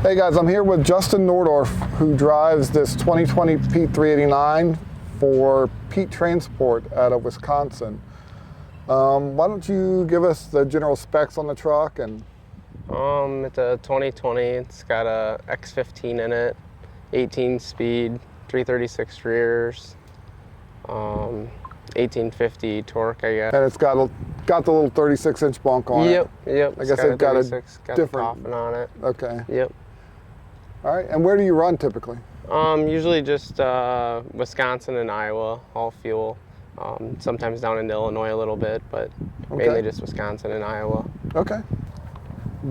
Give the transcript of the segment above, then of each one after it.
Hey guys, I'm here with Justin Nodorft, who drives this 2020 Pete 389 for Pete Transport out of Wisconsin. Why don't you give us the general specs on the truck? And It's a 2020. It's got a X15 in it, 18 speed, 336 rears, 1850 torque, I guess. and it's got the little 36-inch bunk on it. Yep. I guess it's got a got different the coffin on it. Okay. Yep. All right. And where do you run typically? Usually just Wisconsin and Iowa, all fuel. Sometimes down into Illinois a little bit, but mainly just Wisconsin and Iowa. Okay.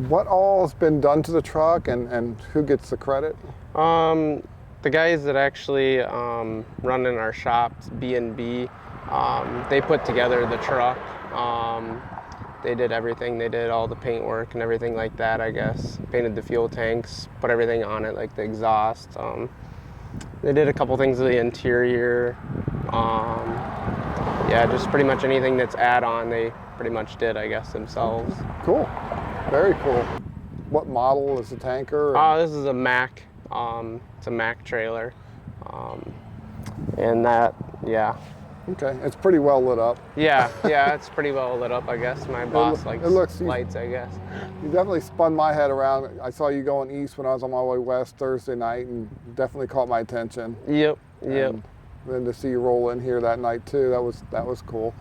What all has been done to the truck, and who gets the credit? The guys that actually run in our shop, B&B, they put together the truck. They did everything. They did all the paint work and everything like that, I guess. Painted the fuel tanks, put everything on it, like the exhaust. They did a couple things to the interior. Yeah, just pretty much anything that's add-on, they pretty much did, I guess, themselves. Cool. Very cool. What model is the tanker? This is a Mack. It's a Mack trailer. And that, yeah. Okay, it's pretty well lit up. Yeah, it's pretty well lit up, I guess. My boss likes lights, I guess. You definitely spun my head around. I saw you going east when I was on my way west Thursday night, and definitely caught my attention. Yep. And then to see you roll in here that night too, that was cool.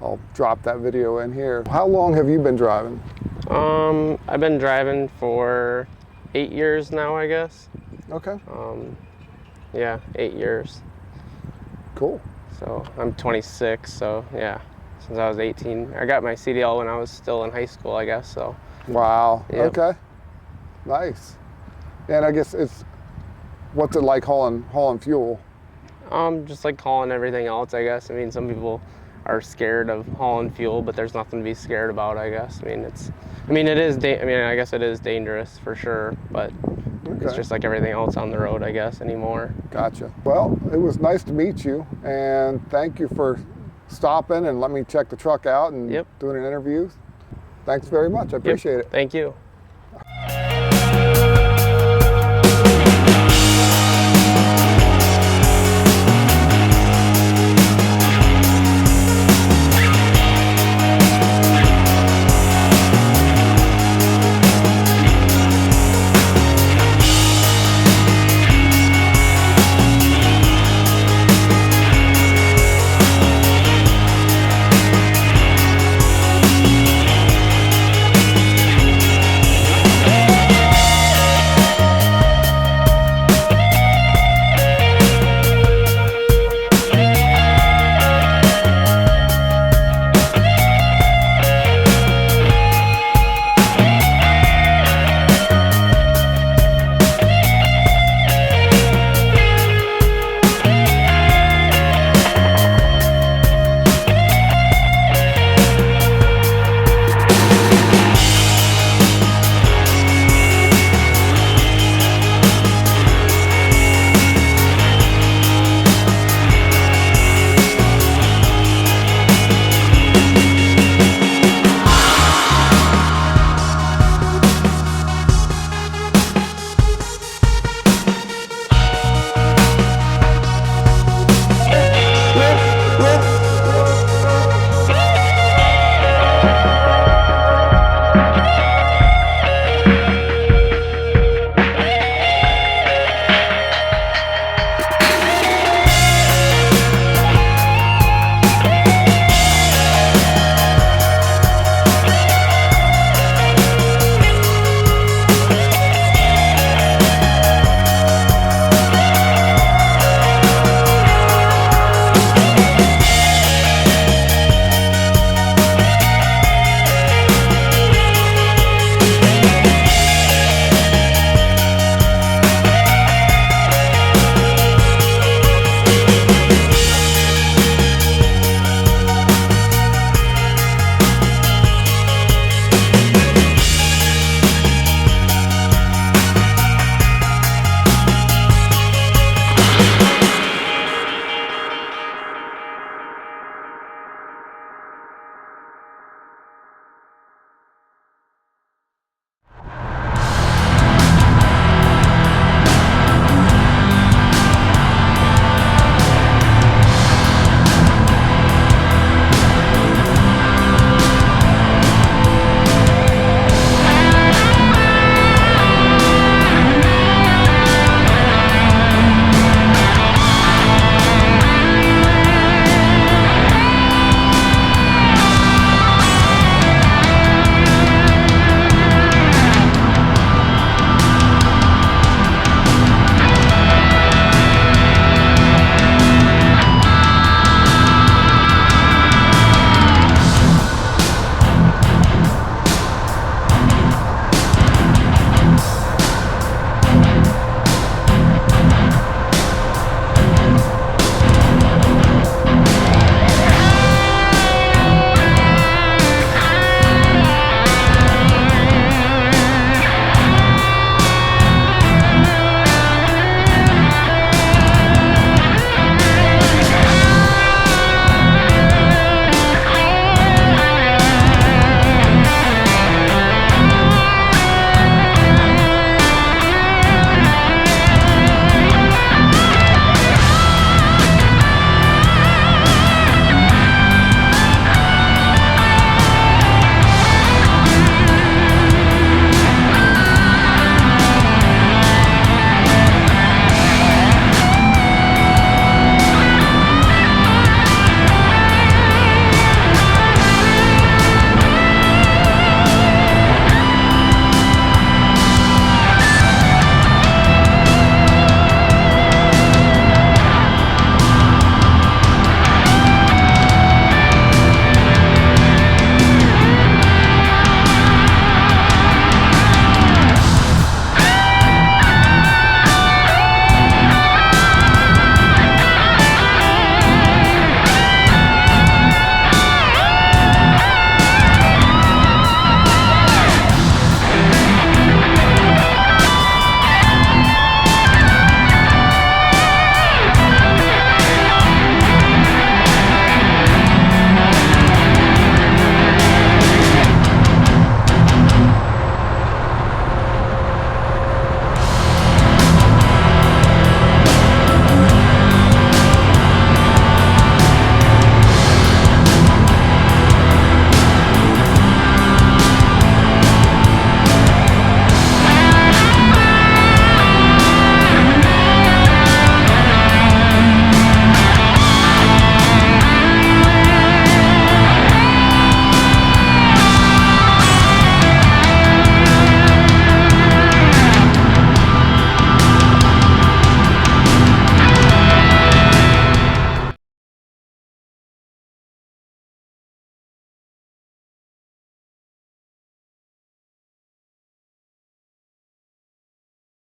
I'll drop that video in here. How long have you been driving? I've been driving for 8 years now, I guess. Okay. Yeah, 8 years. Cool. So I'm 26, so yeah, since I was 18. I got my CDL when I was still in high school, I guess, so. Wow, Yep. Okay. Nice. And I guess what's it like hauling fuel? Just like hauling everything else, I guess. I mean, some people are scared of hauling fuel, but there's nothing to be scared about, I guess. I guess it is dangerous for sure, but it's just like everything else on the road, I guess, anymore. Gotcha. Well, it was nice to meet you, and thank you for stopping and let me check the truck out and doing an interview. Thanks very much. I appreciate it. Thank you.